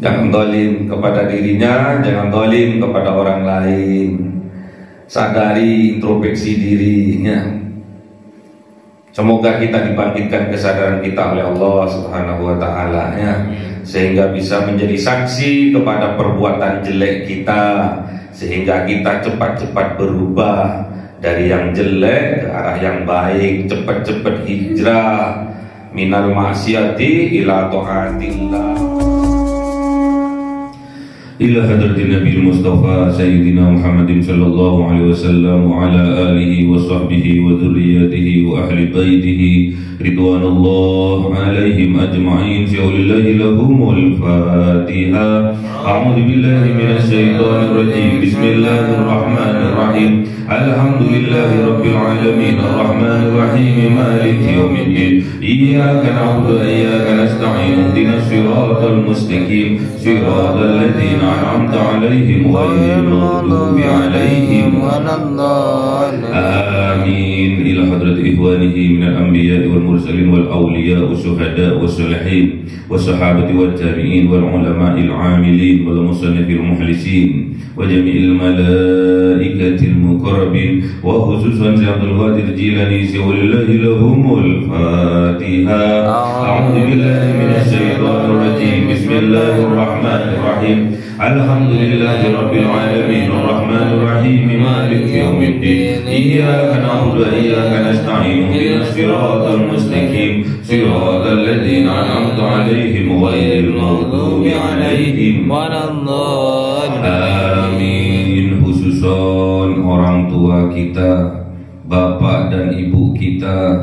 Jangan zalim kepada dirinya, jangan zalim kepada orang lain. Sadari introspeksi dirinya. Semoga kita dibangkitkan kesadaran kita oleh Allah Subhanahu wa taala ya, sehingga bisa menjadi saksi kepada perbuatan jelek kita, sehingga kita cepat-cepat berubah dari yang jelek ke arah yang baik, cepat-cepat hijrah minal maksiati ila taatillah. Ila hadratin Nabi Mustafa Sayyidina Muhammadin sallallahu alaihi wasallam wa ala alihi wa sahbihi wa dzurriyyatihi wa ahli baitihi ridwanullah alaihim ajma'in. Syaulillahi lahumul Fatiha. A'udzu billahi minasy syaithanir rajim. Bismillahirrahmanirrahim. Alhamdulillahi rabbil alamin arrahmanir rahim maliki yaumiddin. Iyyaka na'budu wa iyyaka nasta'in. Ihdinas siratal mustaqim. Siratal ladzina an'amta 'alaihim ghairil maghdubi 'alaihim waladdallin. Amin. Ila hadrati ikhwanihi minal anbiya'i wal mursalin wal awliya wasyuhada wassalihin wassahabati wat tabi'in wal ulama'il 'amilin wal musannifil mukhlisin wa jami'il malaikatil muqarrabin wa khususan Abdul Qadir Jilani syaulillahi lahumul Fatiha. A'udzu billahi minasy syaithanir rajim. Bismillahirrahmanirrahim. Alhamdulillahi rabbil alamin arrahmanir rahim maliki yaumiddin. Iyyaka na'budu wa iyyaka nasta'in. Ihdinas siratal mustaqim. Siratal ladzina an'amta 'alaihim ghairil maghdubi 'alaihim waladdallin. Amin. Khususon orang tua kita, bapak dan ibu kita,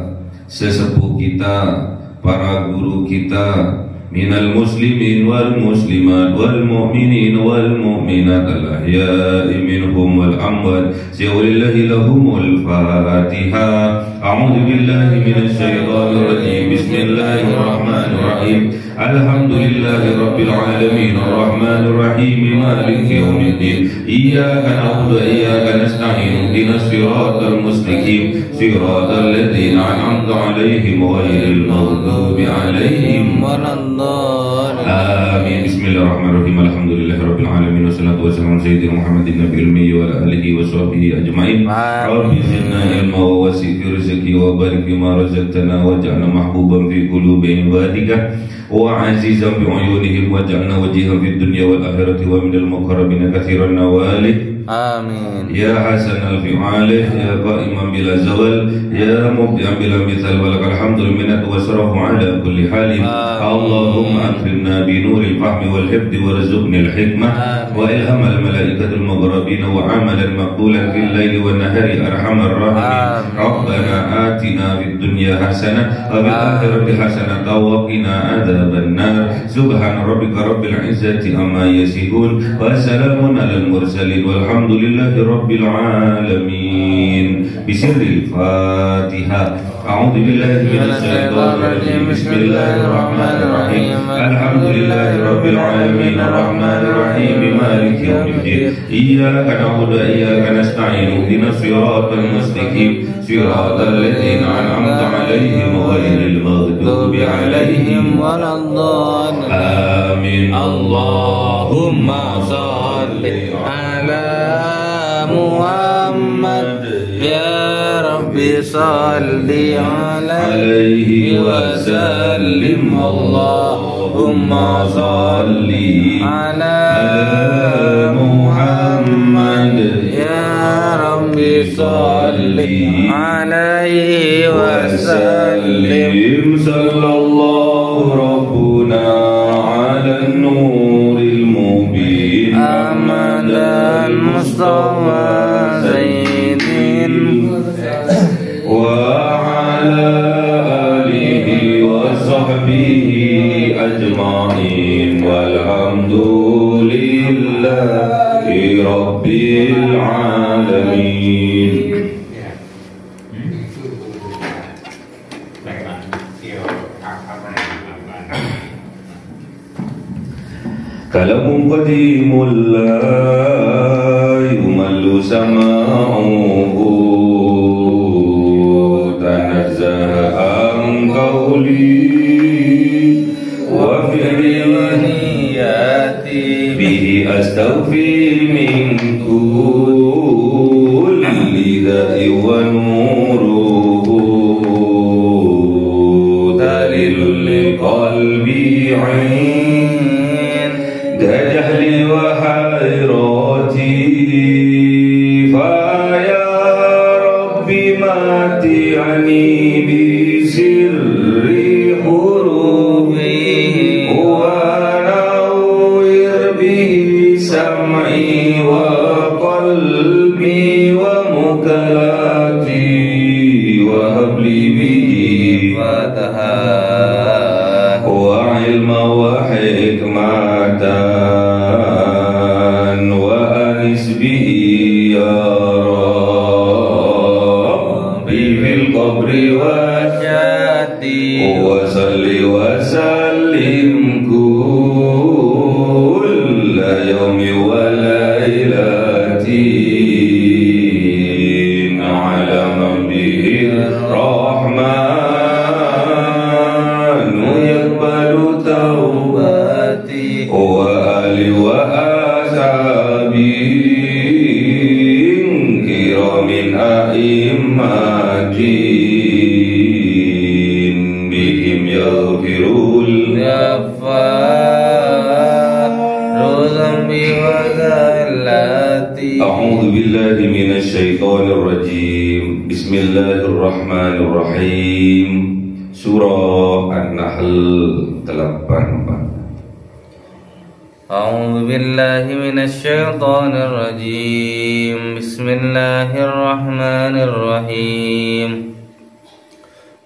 sesepuh kita, para guru kita, minal muslimin wal muslimat wal mu'minin wal mu'minat al ahya'i minhum wal amwat. Syaulillahi lahumul Fatiha. A'udzu billahi minasy syaithanir rajim. Bismillahirrahmanirrahim. Alhamdulillahi rabbil alamin arrahmanir rahim maliki yaumiddin. Iyyaka na'budu wa iyyaka nasta'in. Ihdinas siratal mustaqim. Siratal ladzina an'amta 'alaihim ghairil maghdubi 'alaihim waladdallin. Amin. Bismillahirrahmanirrahim. Alhamdulillahi rabbil alamin wassalatu wassalamu ala sayyidina Muhammadin nabiyil ummi wa ala alihi wa sahbihi ajma'in. Rabbi zidna ilma wa wasi' fi rizqi wa barik bima razaqtana waj'alna mahbuban fi qulubi ibadika wa azizan bi uyunihim waj'alna wajihan fid dunya wal akhirati wa minal muqarrabin katsiran nawali. Amin. Ya hasan al-fi'alih, ya qa'iman bila zawal, ya mubdi'an bila mithal, walakal hamdul minnatu wasrafu ala kulli halin. Allahumma akrimna bi nuril fahmi wal hifdi warzuqnil hikmah wa ilham al malaikatul muqarrabin wa amalan maqbulan fil laili wan nahari arhamar rahimin. Rabbana atina fid dunya hasanah wa fil akhirati hasanah wa qina adzaban nar. Subhana rabbika rabbil izzati amma yasifun wa salamun alal mursalin walhamdulillahi rabbil alamin. Bismillahil Fatiha. A'udzu billahi minasy syaithanir rajim. Bismillahirrahmanirrahim. Alhamdulillahi rabbil alamin arrahmanir rahim maliki yaumiddin. Iyyaka na'budu wa iyyaka nasta'in. Ihdinas siratal mustaqim. Siratal ladzina an'amta 'alaihim ghairil maghdubi 'alaihim waladdallin. Amin. Allahumma shalli ala Muhammad. Ya Rabbi salli alaihi wa sallim. Allahumma salli ala Muhammad. Ya Rabbi salli alaihi wa sallim. Sallallahu rabbuna ala nuril mubin amadan mustafa وعلى آله وصحبه أجمعين والحمد لله رب العالمين. كلام قديم لا يمل سماعه تنزه عن قولي وفعل bihi astaghfir min kulli da'i wa nuruhu dalilul liqalbi 'inda jahli wa hayrati fa ya rabbi mati'ani bi sirri hurufi wa nawwir bihi sam'i wa qalbi wa mukalati wa habli bihi fataha wa ilma wa hikmatan wa anis bihi ya rabbi fil qabri wa wa salli wa sallim kulla yawmi wa laylatin ala man bihi rahman yaqbalu tawbati wa ali wa ashabi kiramin a'immati yaghfirul ghaffaru dhanbi wa zallati. A'udzu billahi minasy syaithanir rajim. Bismillahirrahmanirrahim. Surah An-Nahl 84. A'udzu billahi minasy syaithanir rajim. Bismillahirrahmanirrahim.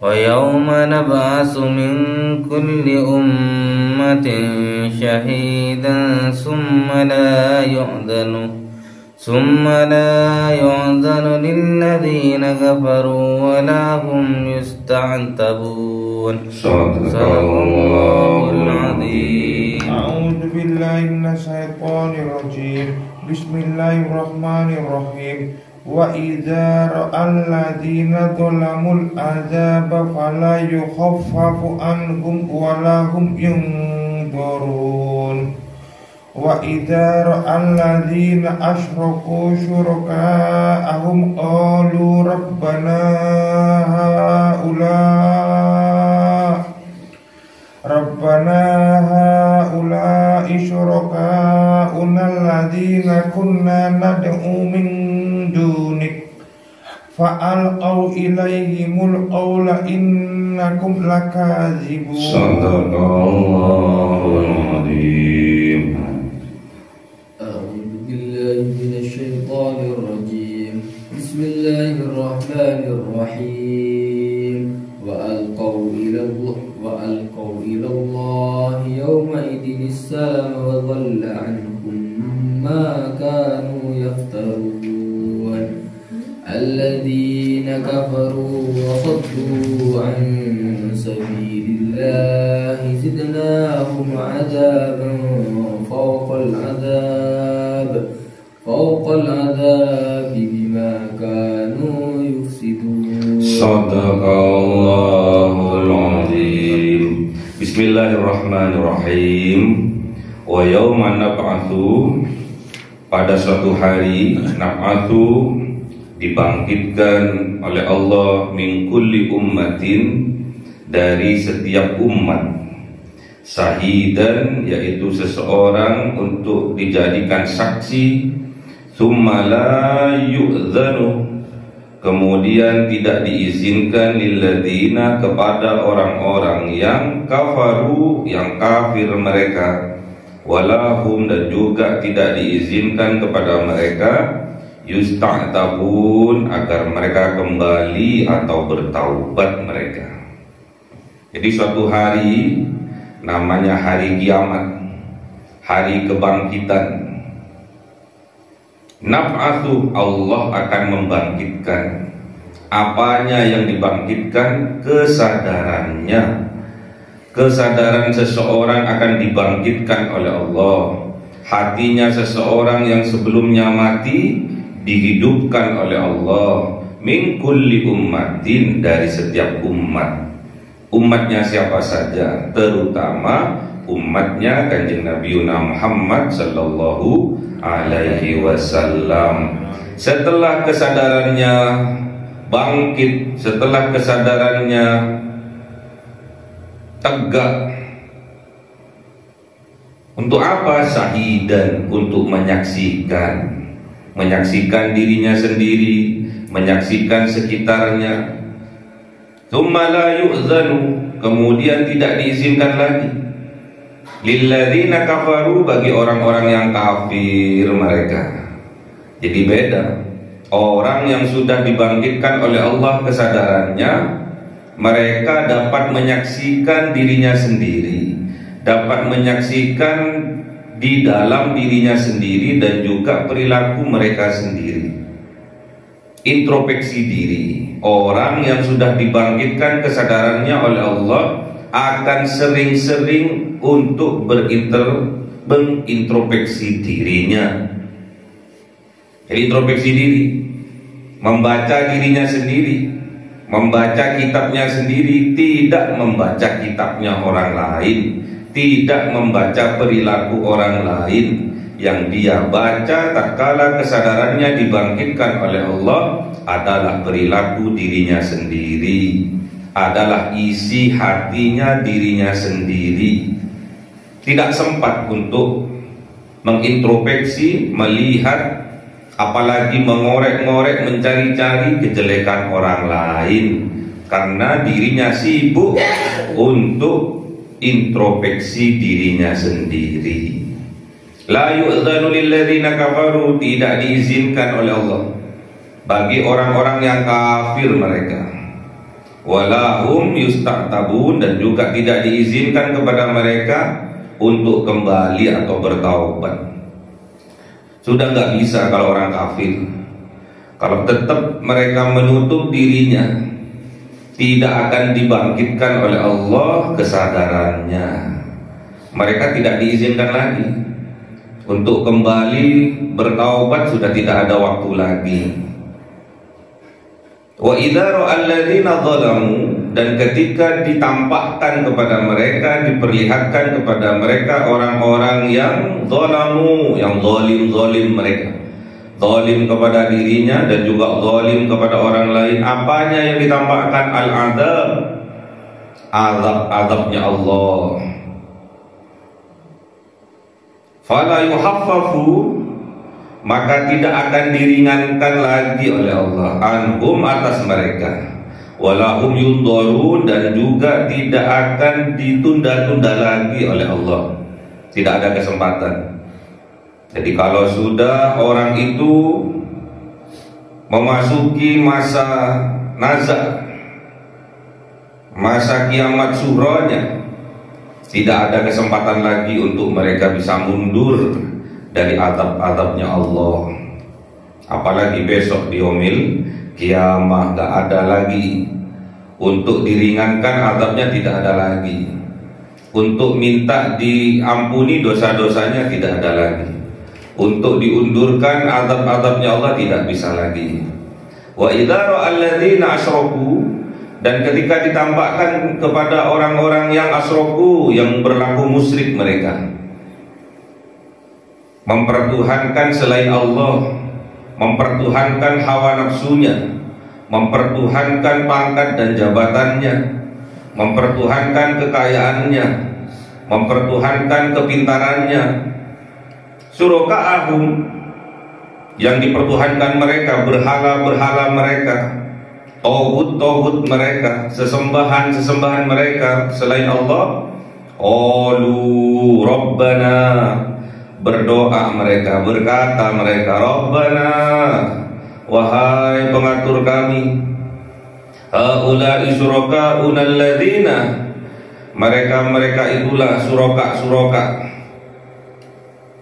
وَيَوْمَ نَبْعَثُ مِنْ كُلِّ أُمَّةٍ شَهِيدًا ثُمَّ لَا يُؤْذَنُ لِلَّذِينَ كَفَرُوا وَلَا هُمْ يُسْتَعْتَبُونَ. صدق الله العظيم. أعوذ بالله من الشيطان الرجيم. بسم الله الرحمن الرحيم. وَإِذَا رَأَى الَّذِينَ ظَلَمُوا الْعَذَابَ فَلَا يُخَفَّفُ عَنْهُمْ وَلَا هُمْ يُنظَرُونَ وَإِذَا رَأَى الَّذِينَ أَشْرَكُوا شُرَكَاءَهُمْ قَالُوا رَبَّنَا هَؤُلَاءِ شُرَكَاؤُنَا الَّذِينَ كُنَّا نَدْعُو مِن دُونِكَ فَأَلْقَوْا إِلَيْهِمُ الْقَوْلَ إِنَّكُمْ لَكَاذِبُونَ. صدق الله العظيم. أعوذ بالله من الشيطان الرجيم. بسم الله الرحمن الرحيم. وألقوا إلى الله يومئذ السلام وضل عنهم ما كانوا يفترون. الذين كفروا وصدوا عن سبيل الله زدناهم عذابا فوق العذاب بما كانوا يفسدون. صدق Allahul Azim. Bismillahirrahmanirrahim. Wa yawma nab'atsu, pada suatu hari nab'atsu dibangkitkan oleh Allah min kulli ummatin, dari setiap umat, syahidan, yaitu seseorang untuk dijadikan saksi, tsumma la yu'dzanu, kemudian tidak diizinkan, lilladzina, kepada orang-orang yang kafaru, yang kafir mereka, walahum, dan juga tidak diizinkan kepada mereka, yusta'tabun, agar mereka kembali atau bertaubat mereka. Jadi suatu hari namanya hari kiamat, hari kebangkitan. Nab'atsu, Allah akan membangkitkan. Apanya yang dibangkitkan? Kesadarannya. Kesadaran seseorang akan dibangkitkan oleh Allah. Hatinya seseorang yang sebelumnya mati dihidupkan oleh Allah. Min kulli ummatin, dari setiap umat. Umatnya siapa saja? Terutama umatnya Kanjeng Nabi Muhammad sallallahu alaihi wasallam. Setelah kesadarannya bangkit, setelah kesadarannya tegak, untuk apa? Syahidan, untuk menyaksikan dirinya sendiri, menyaksikan sekitarnya. Tsumma la yu'zanu, kemudian tidak diizinkan lagi. Lilladzina kafaru, bagi orang-orang yang kafir mereka. Jadi beda. Orang yang sudah dibangkitkan oleh Allah kesadarannya, mereka dapat menyaksikan dirinya sendiri, dapat menyaksikan di dalam dirinya sendiri dan juga perilaku mereka sendiri. Introspeksi diri. Orang yang sudah dibangkitkan kesadarannya oleh Allah akan sering-sering untuk mengintrospeksi dirinya. Jadi introspeksi diri, membaca dirinya sendiri, membaca kitabnya sendiri, tidak membaca kitabnya orang lain, tidak membaca perilaku orang lain. Yang dia baca tatkala kesadarannya dibangkitkan oleh Allah adalah perilaku dirinya sendiri, adalah isi hatinya dirinya sendiri. Tidak sempat untuk mengintrospeksi, melihat, apalagi mengorek-ngorek, mencari-cari kejelekan orang lain, karena dirinya sibuk untuk introspeksi dirinya sendiri. La yu'dzanu lilladzina kafaru, tidak diizinkan oleh Allah bagi orang-orang yang kafir mereka. Walahum yusta'tabun, dan juga tidak diizinkan kepada mereka untuk kembali atau bertaubat. Sudah nggak bisa kalau orang kafir. Kalau tetap mereka menutup dirinya, tidak akan dibangkitkan oleh Allah kesadarannya. Mereka tidak diizinkan lagi untuk kembali bertaubat, sudah tidak ada waktu lagi. Wa idza ra'al ladzina zalamu, dan ketika ditampakkan kepada mereka, diperlihatkan kepada mereka orang-orang yang zalamu, yang zalim mereka, zalim kepada dirinya dan juga zalim kepada orang lain. Apanya yang ditampakkan? Al-azab, azabnya Allah. Fala yuhaffafu, maka tidak akan diringankan lagi oleh Allah anhum, atas mereka. Walahum yundharun, dan juga tidak akan ditunda-tunda lagi oleh Allah. Tidak ada kesempatan. Jadi kalau sudah orang itu memasuki masa nazar, masa kiamat sughronya, tidak ada kesempatan lagi untuk mereka bisa mundur dari azab-azabnya Allah. Apalagi besok di yaumil kiamah, gak ada lagi. Untuk diringankan azabnya tidak ada lagi. Untuk minta diampuni dosa-dosanya tidak ada lagi. Untuk diundurkan azab-azabnya Allah tidak bisa lagi. Wa idza ra'al ladzina asyraku, dan ketika ditampakkan kepada orang-orang yang asyraku, yang berlaku musyrik mereka, mempertuhankan selain Allah, mempertuhankan hawa nafsunya, mempertuhankan pangkat dan jabatannya, mempertuhankan kekayaannya, mempertuhankan kepintarannya. Syuraka'ahum, yang dipertuhankan mereka, berhala-berhala mereka, tauhid mereka, sesembahan mereka selain Allah. Qalu Rabbana, berdoa mereka, berkata mereka, Rabbana, wahai pengatur kami, haula'i syuraka'una alladzina, mereka itulah suraka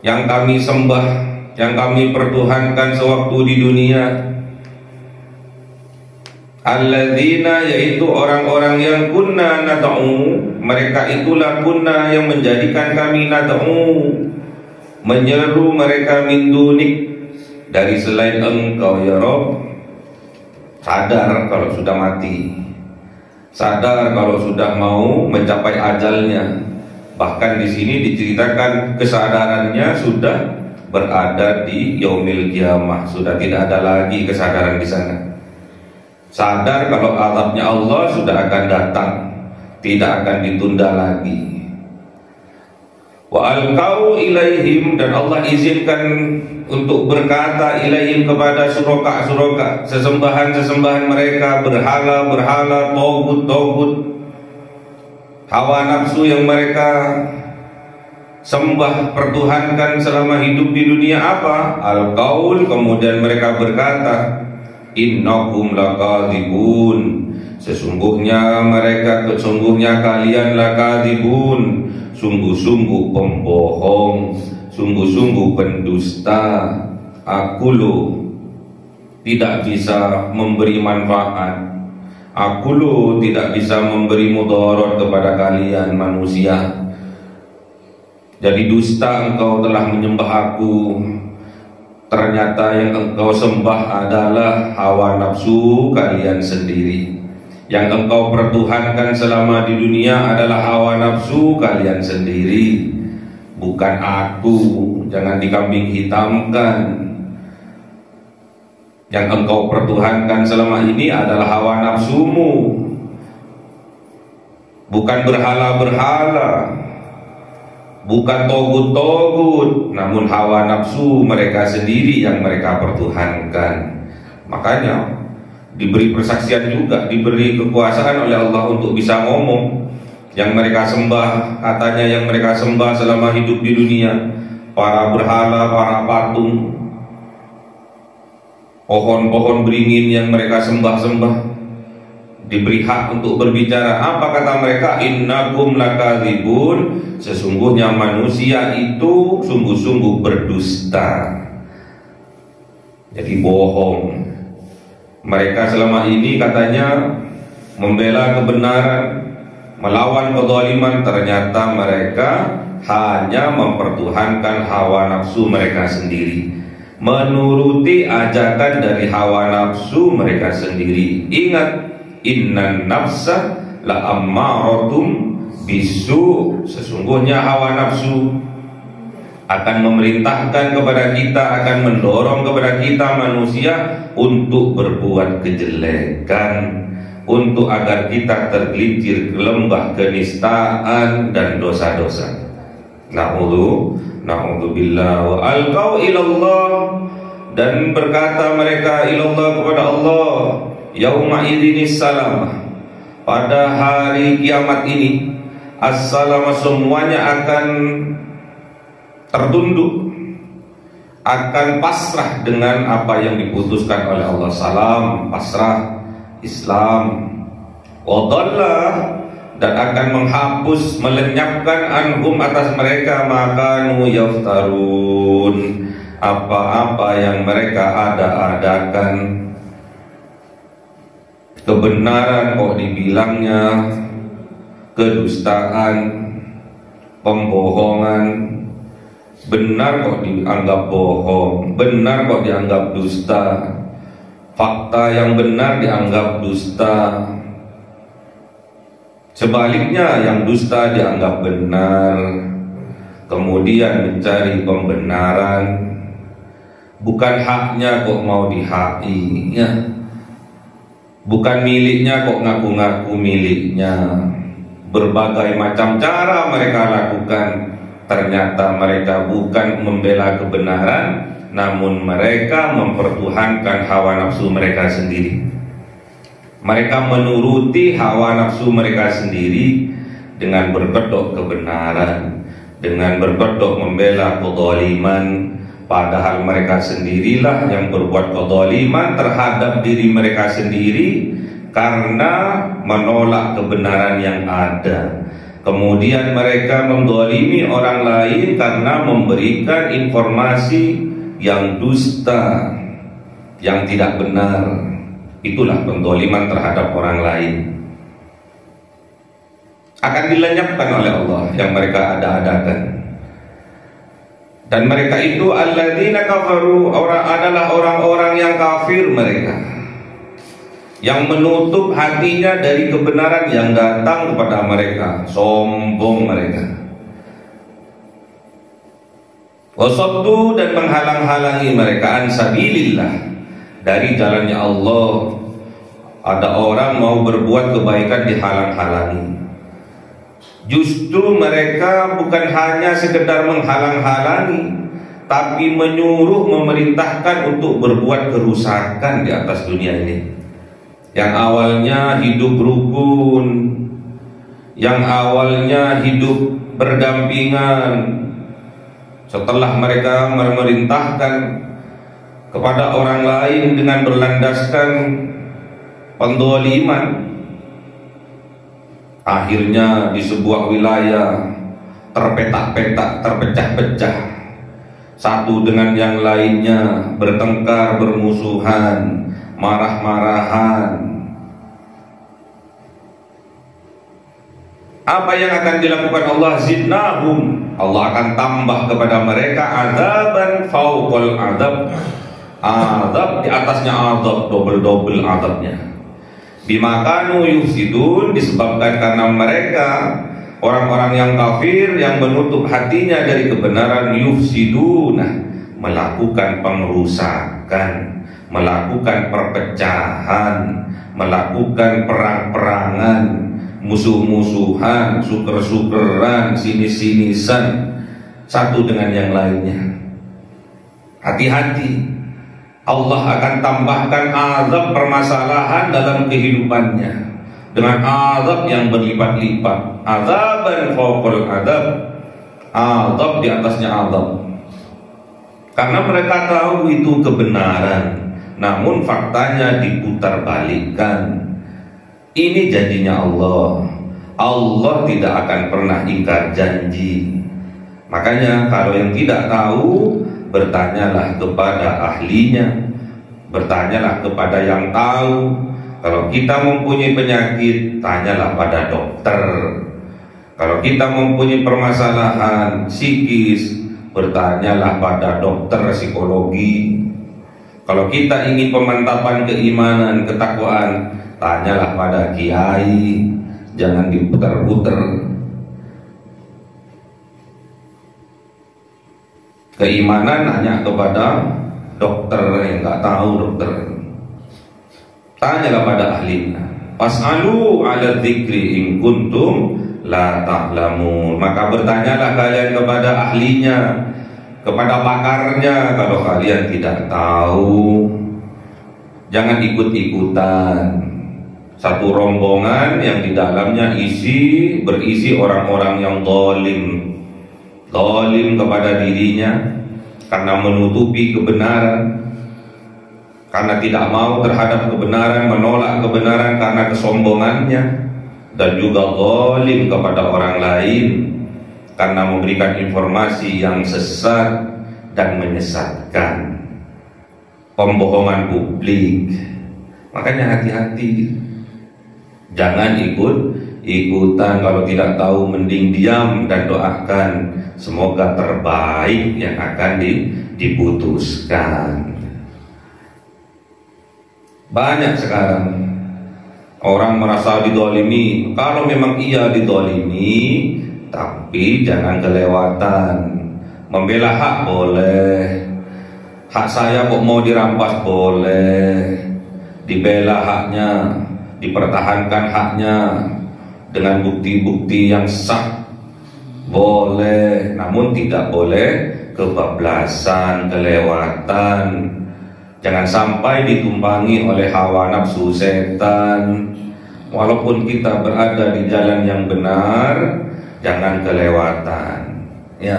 yang kami sembah, yang kami pertuhankan sewaktu di dunia. Alladzina, yaitu orang-orang yang kunna nad'u, mereka itulah kunna yang menjadikan kami nad'u, menyeru mereka min dunik, dari selain Engkau ya Rabb. Sadar kalau sudah mati, sadar kalau sudah mau mencapai ajalnya, Bahkan di sini diceritakan kesadarannya sudah berada di yaumil qiyamah, sudah tidak ada lagi kesadaran di sana. Sadar kalau azabnya Allah sudah akan datang, tidak akan ditunda lagi. Wa alqau ilaihim, dan Allah izinkan untuk berkata ilaihim kepada suraka, sesembahan mereka, berhala, togut, hawa nafsu yang mereka sembah, pertuhankan selama hidup di dunia. Apa? Al-qaul, kemudian mereka berkata, innakum lakadzibun, sesungguhnya kalian lakadzibun, sungguh-sungguh pembohong, sungguh-sungguh pendusta. Aku tidak bisa memberi manfaat, aku tidak bisa memberi mudarat kepada kalian manusia. Jadi dusta engkau telah menyembah aku, ternyata yang engkau sembah adalah hawa nafsu kalian sendiri. Yang engkau pertuhankan selama di dunia adalah hawa nafsu kalian sendiri, bukan aku. Jangan dikambing hitamkan. Yang engkau pertuhankan selama ini adalah hawa nafsumu, bukan berhala-berhala, bukan togut-togut, namun hawa nafsu mereka sendiri yang mereka pertuhankan. Makanya diberi persaksian juga, diberi kekuasaan oleh Allah untuk bisa ngomong. Yang mereka sembah, katanya yang mereka sembah selama hidup di dunia, para berhala, para patung, pohon-pohon beringin yang mereka sembah, diberi hak untuk berbicara. Apa kata mereka? Innakum lakadzibun, sesungguhnya manusia itu sungguh-sungguh berdusta. Jadi bohong. Mereka selama ini katanya membela kebenaran, melawan kezaliman, ternyata mereka hanya mempertuhankan hawa nafsu mereka sendiri, menuruti ajakan dari hawa nafsu mereka sendiri. Ingat, innan nafsa la ammaratum bisu, sesungguhnya hawa nafsu akan memerintahkan kepada kita, akan mendorong kepada kita manusia untuk berbuat kejelekan, untuk agar kita tergelincir ke lembah kenistaan dan dosa-dosa. Na'udzubillah. Wa alqau ilallah, dan berkata mereka ilallah kepada Allah, yauma idzinis salam, pada hari kiamat ini, as-salam, semuanya akan tertunduk, akan pasrah dengan apa yang diputuskan oleh Allah. Salam, pasrah, Islam. Wadallah, dan akan menghapus, melenyapkan anhum atas mereka, makanu yaftarun, apa-apa yang mereka ada-adakan. Kebenaran kok dibilangnya kedustaan, pembohongan. Benar kok dianggap bohong, benar kok dianggap dusta, fakta yang benar dianggap dusta, sebaliknya yang dusta dianggap benar. Kemudian mencari pembenaran, bukan haknya kok mau dihaki, ya. Bukan miliknya kok ngaku-ngaku miliknya. Berbagai macam cara mereka lakukan, ternyata mereka bukan membela kebenaran, namun mereka mempertuhankan hawa nafsu mereka sendiri. Mereka menuruti hawa nafsu mereka sendiri dengan berkedok kebenaran, dengan berkedok membela kezaliman, padahal mereka sendirilah yang berbuat kezaliman terhadap diri mereka sendiri karena menolak kebenaran yang ada. Kemudian mereka mendolimi orang lain karena memberikan informasi yang dusta, yang tidak benar. Itulah pendoliman terhadap orang lain. Akan dilenyapkan oleh Allah yang mereka ada-adakan. Dan mereka itu alladzina kafaru, adalah orang-orang yang kafir mereka, yang menutup hatinya dari kebenaran yang datang kepada mereka. Sombong mereka, Wasaddu, dan menghalang-halangi mereka, an sabilillah, dari jalannya Allah. Ada orang mau berbuat kebaikan dihalang-halangi. Justru mereka bukan hanya sekedar menghalang-halangi, tapi menyuruh, memerintahkan untuk berbuat kerusakan di atas dunia ini. Yang awalnya hidup rukun, yang awalnya hidup berdampingan, setelah mereka memerintahkan kepada orang lain dengan berlandaskan pendzaliman, akhirnya di sebuah wilayah terpetak-petak, terpecah-pecah, satu dengan yang lainnya bertengkar, bermusuhan, marah-marahan. Apa yang akan dilakukan Allah? Zidnahum, Allah akan tambah kepada mereka azaban fauqal azab, azab di atasnya azab, double-double azabnya. Bima kanu yufsidun, disebabkan karena mereka orang-orang yang kafir yang menutup hatinya dari kebenaran, yufsiduna, melakukan pengrusakan, melakukan perpecahan, melakukan perang-perangan, musuh-musuhan, suker-sukeran, sinis-sinisan satu dengan yang lainnya. Hati-hati, Allah akan tambahkan azab permasalahan dalam kehidupannya dengan azab yang berlipat-lipat. Azaban fawqal azab, azab di atasnya azab. Karena mereka tahu itu kebenaran, namun faktanya diputarbalikkan. Ini janjinya Allah. Allah tidak akan pernah ingkar janji. Makanya kalau yang tidak tahu, bertanyalah kepada ahlinya, bertanyalah kepada yang tahu. Kalau kita mempunyai penyakit, tanyalah pada dokter. Kalau kita mempunyai permasalahan psikis, bertanyalah pada dokter psikologi. Kalau kita ingin pemantapan keimanan, ketakwaan, tanyalah pada kiai, jangan diputar-putar. Keimanan hanya kepada dokter yang nggak tahu dokter. Tanyalah pada ahlinya. Fas'alu 'ala dzikri in kuntum la ta'lamun. Maka bertanyalah kalian kepada ahlinya, kepada pakarnya kalau kalian tidak tahu. Jangan ikut-ikutan satu rombongan yang di dalamnya berisi orang-orang yang zalim kepada dirinya karena menutupi kebenaran, karena tidak mau terhadap kebenaran, menolak kebenaran karena kesombongannya, dan juga zalim kepada orang lain karena memberikan informasi yang sesat dan menyesatkan, pembohongan publik. Makanya hati-hati, jangan ikutan. Kalau tidak tahu mending diam dan doakan semoga terbaik yang akan diputuskan. Banyak sekarang orang merasa didolimi. Kalau memang iya didolimi, tapi jangan kelewatan. Membela hak boleh, hak saya kok mau dirampas boleh, dibela haknya, dipertahankan haknya dengan bukti-bukti yang sah boleh, namun tidak boleh kebablasan, kelewatan. Jangan sampai ditumpangi oleh hawa nafsu setan. Walaupun kita berada di jalan yang benar, jangan kelewatan. Ya,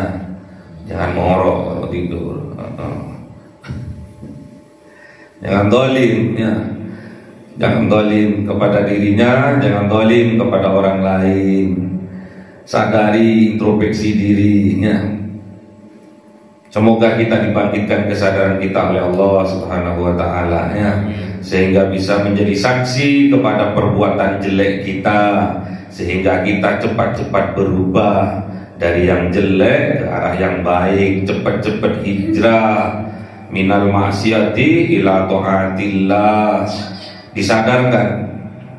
jangan ngorok kalau tidur. Jangan zalim, ya. Jangan zalim kepada dirinya, jangan zalim kepada orang lain. Sadari, introspeksi dirinya. Semoga kita dibangkitkan kesadaran kita oleh Allah Subhanahu wa taala, ya, sehingga bisa menjadi saksi kepada perbuatan jelek kita, sehingga kita cepat-cepat berubah dari yang jelek ke arah yang baik, cepat-cepat hijrah minal maksiati ila taatillah. Disadarkan,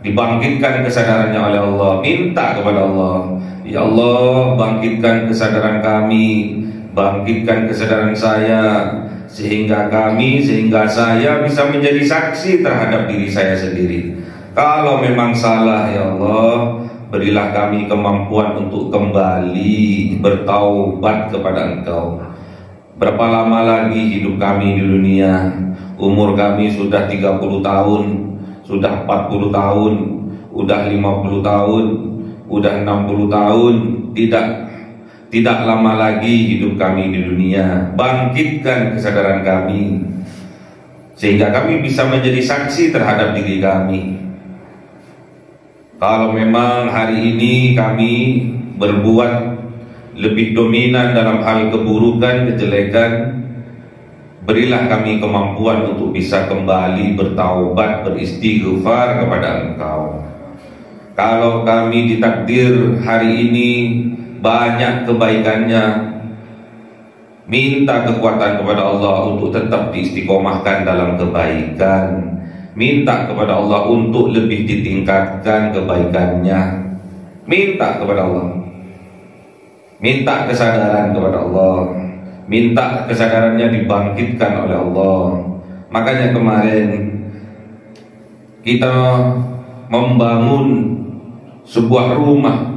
dibangkitkan kesadarannya oleh Allah, minta kepada Allah, ya Allah, bangkitkan kesadaran kami bangkitkan kesadaran saya sehingga saya bisa menjadi saksi terhadap diri saya sendiri. Kalau memang salah ya Allah, berilah kami kemampuan untuk kembali bertaubat kepada Engkau. Berapa lama lagi hidup kami di dunia? Umur kami sudah 30 tahun, sudah 40 tahun, udah 50 tahun, udah 60 tahun. Tidak lama lagi hidup kami di dunia. Bangkitkan kesadaran kami sehingga kami bisa menjadi saksi terhadap diri kami. Kalau memang hari ini kami berbuat lebih dominan dalam hal keburukan, kejelekan, berilah kami kemampuan untuk bisa kembali bertaubat, beristighfar kepada Engkau. Kalau kami ditakdir hari ini banyak kebaikannya, minta kekuatan kepada Allah untuk tetap diistiqomahkan dalam kebaikan. Minta kepada Allah untuk lebih ditingkatkan kebaikannya. Minta kepada Allah, minta kesadaran kepada Allah, minta kesadarannya dibangkitkan oleh Allah. Makanya kemarin kita membangun sebuah rumah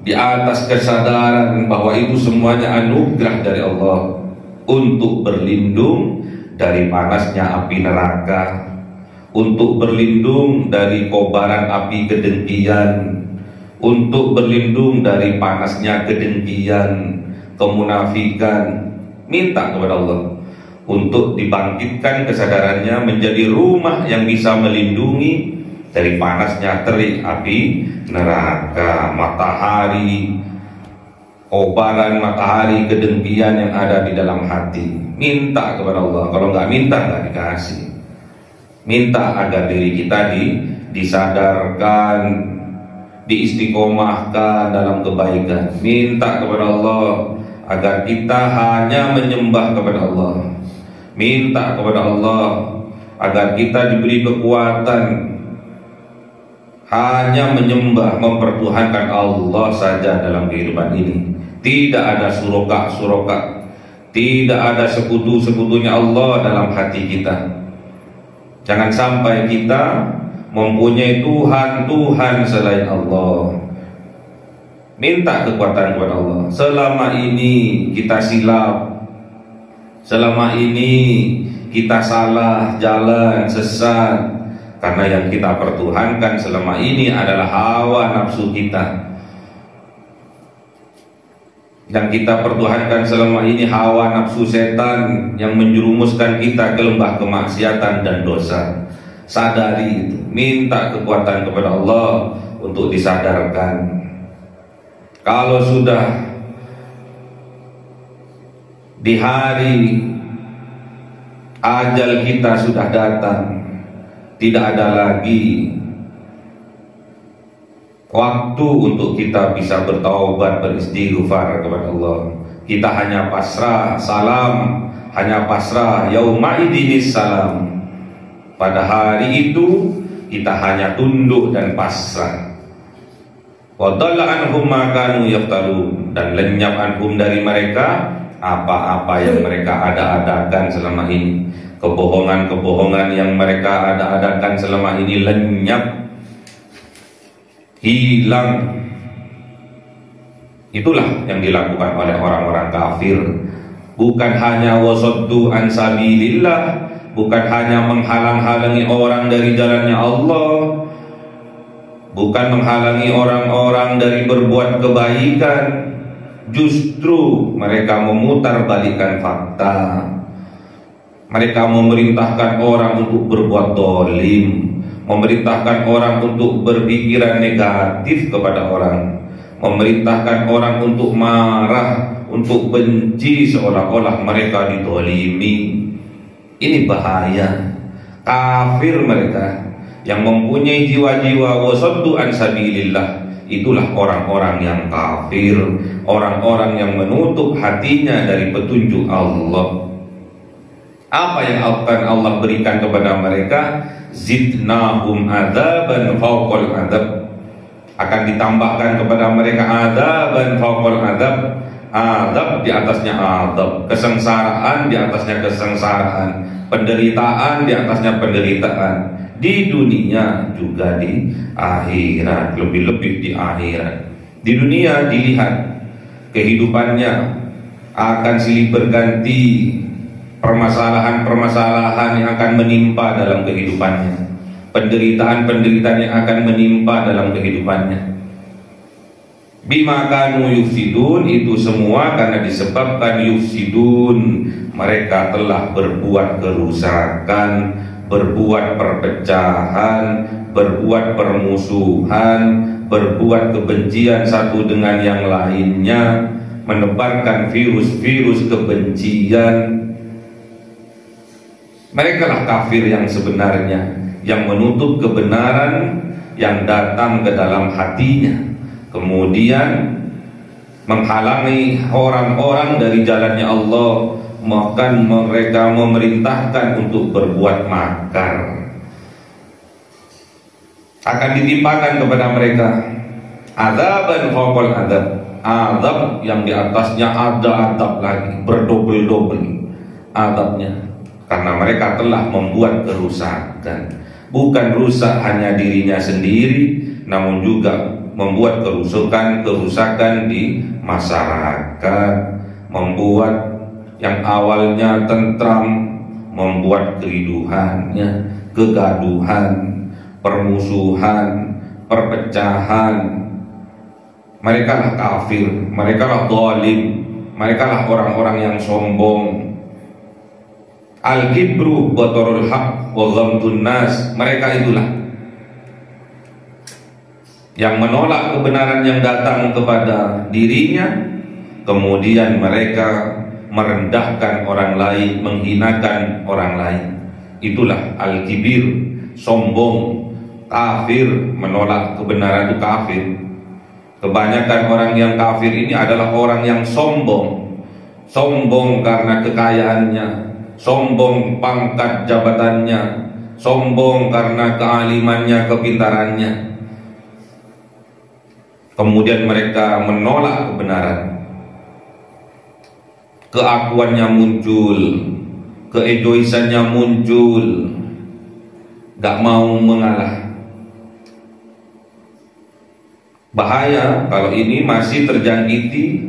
di atas kesadaran bahwa itu semuanya anugerah dari Allah, untuk berlindung dari panasnya api neraka, untuk berlindung dari kobaran api kedengkian, untuk berlindung dari panasnya kedengkian, kemunafikan. Minta kepada Allah untuk dibangkitkan kesadarannya menjadi rumah yang bisa melindungi dari panasnya terik api neraka, matahari, kobaran matahari kedengkian yang ada di dalam hati. Minta kepada Allah. Kalau nggak minta nggak dikasih. Minta agar diri kita disadarkan, diistiqomahkan dalam kebaikan. Minta kepada Allah agar kita hanya menyembah kepada Allah. Minta kepada Allah agar kita diberi kekuatan hanya menyembah, mempertuhankan Allah saja dalam kehidupan ini. Tidak ada suraka, tidak ada sekutu-sekutunya Allah dalam hati kita. Jangan sampai kita mempunyai Tuhan selain Allah. Minta kekuatan kepada Allah. Selama ini kita silap, selama ini kita salah jalan, sesat, karena yang kita pertuhankan selama ini adalah hawa nafsu kita. Yang kita pertuhankan selama ini hawa nafsu setan yang menjerumuskan kita ke lembah kemaksiatan dan dosa. Sadari itu. Minta kekuatan kepada Allah untuk disadarkan. Kalau sudah di hari ajal kita sudah datang, tidak ada lagi waktu untuk kita bisa bertaubat, beristighfar kepada Allah. Kita hanya pasrah, salam, hanya pasrah, yaumaidinis salam. Pada hari itu kita hanya tunduk dan pasrah. Wa dhalla anhum ma kanu yaftarun, dan lenyap anhum dari mereka apa-apa yang mereka ada-adakan selama ini. Kebohongan-kebohongan yang mereka ada-adakan selama ini lenyap, hilang. Itulah yang dilakukan oleh orang-orang kafir. Bukan hanya wasaddu an sabilillah, bukan hanya menghalang-halangi orang dari jalannya Allah, bukan menghalangi orang-orang dari berbuat kebaikan. Justru mereka memutarbalikkan fakta. Mereka memerintahkan orang untuk berbuat dolim, memerintahkan orang untuk berpikiran negatif kepada orang, memerintahkan orang untuk marah, untuk benci, seolah-olah mereka didolimi. Ini bahaya. Kafir mereka yang mempunyai jiwa-jiwa wasaddu an sabilillah. Itulah orang-orang yang kafir, orang-orang yang menutup hatinya dari petunjuk Allah. Apa yang akan Allah berikan kepada mereka? Zidnahum adzaban fawqal adzab. Akan ditambahkan kepada mereka adzaban fawqal adzab, Adab di atasnya adab, kesengsaraan di atasnya kesengsaraan, penderitaan di atasnya penderitaan, di dunia juga di akhirat, lebih-lebih di akhirat. Di dunia dilihat kehidupannya akan silih berganti, permasalahan-permasalahan yang akan menimpa dalam kehidupannya, penderitaan-penderitaan yang akan menimpa dalam kehidupannya. Bima kanu yufsidun, itu semua karena disebabkan yufsidun, mereka telah berbuat kerusakan, berbuat perpecahan, berbuat permusuhan, berbuat kebencian satu dengan yang lainnya, menebarkan virus-virus kebencian. Mereka lah kafir yang sebenarnya, yang menutup kebenaran yang datang ke dalam hatinya, kemudian menghalangi orang-orang dari jalannya Allah, maka mereka memerintahkan untuk berbuat makar. Akan ditimpakan kepada mereka azaban fawqal azab, azab yang di atasnya ada azab lagi, berdobel-dobel azabnya, karena mereka telah membuat kerusakan. Bukan rusak hanya dirinya sendiri, namun juga membuat kerusakan di masyarakat, membuat yang awalnya tentram, membuat keriduhannya, kegaduhan, permusuhan, perpecahan. Mereka lah kafir, mereka lah zalim, mereka lah orang-orang yang sombong. Al-kibru batarul haq wa ghamtun nas, mereka itulah yang menolak kebenaran yang datang kepada dirinya, kemudian mereka merendahkan orang lain, menghinakan orang lain. Itulah al-kibir, sombong, kafir, menolak kebenaran itu kafir. Kebanyakan orang yang kafir ini adalah orang yang sombong, sombong karena kekayaannya, sombong pangkat jabatannya, sombong karena kealimannya, kepintarannya. Kemudian mereka menolak kebenaran, keakuannya muncul, keegoisannya muncul, gak mau mengalah. Bahaya kalau ini masih terjangkiti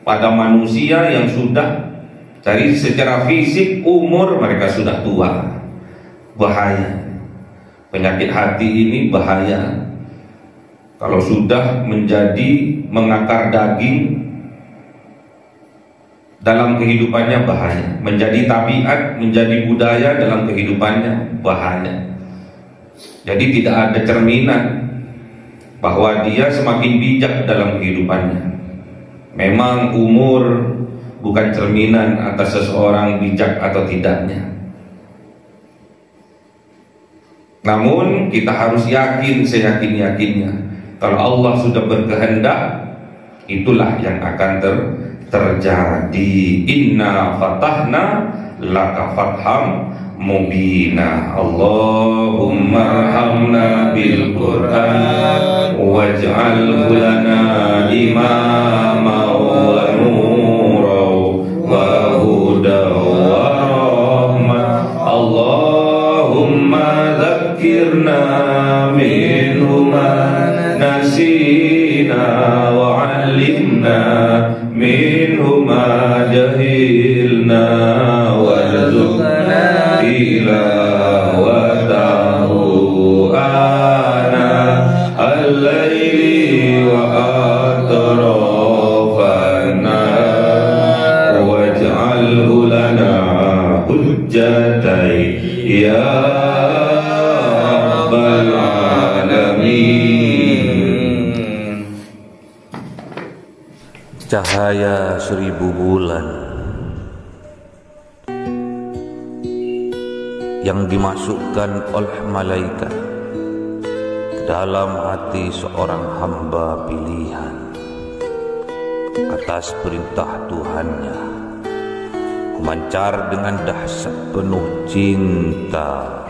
pada manusia yang sudah dari secara fisik umur mereka sudah tua. Bahaya. Penyakit hati ini bahaya. Kalau sudah menjadi mengakar daging dalam kehidupannya bahaya. Menjadi tabiat, menjadi budaya dalam kehidupannya bahaya. Jadi tidak ada cerminan bahwa dia semakin bijak dalam kehidupannya. Memang umur bukan cerminan atas seseorang bijak atau tidaknya. Namun kita harus yakin, seyakin-yakinnya, kalau Allah sudah berkehendak, itulah yang akan terjadi. Inna fatahna laka fatham mubina. Allahumma arhamna bil Qur'an waj'alhu lana imama wa nura wa huda wa rahmah. Allahumma dzakirna minhu ma nasina wa 'allimna minhu ma jahilna warzuqna tilawatahu ana al-laili wa atrafan nahar waj'alhu lana hujjatai ya rabbal alamin. Cahaya 1000 bulan yang dimasukkan oleh malaikat ke dalam hati seorang hamba pilihan atas perintah Tuhannya, memancar dengan dahsyat penuh cinta,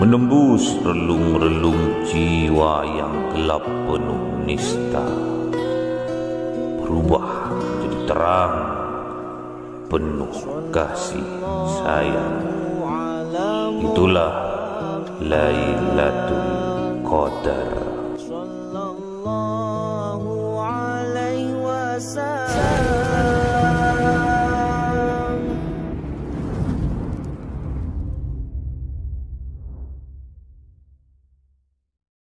menembus relung-relung jiwa yang gelap penuh nista. berubah menjadi terang, penuh kasih sayang. Itulah Lailatul Qadar.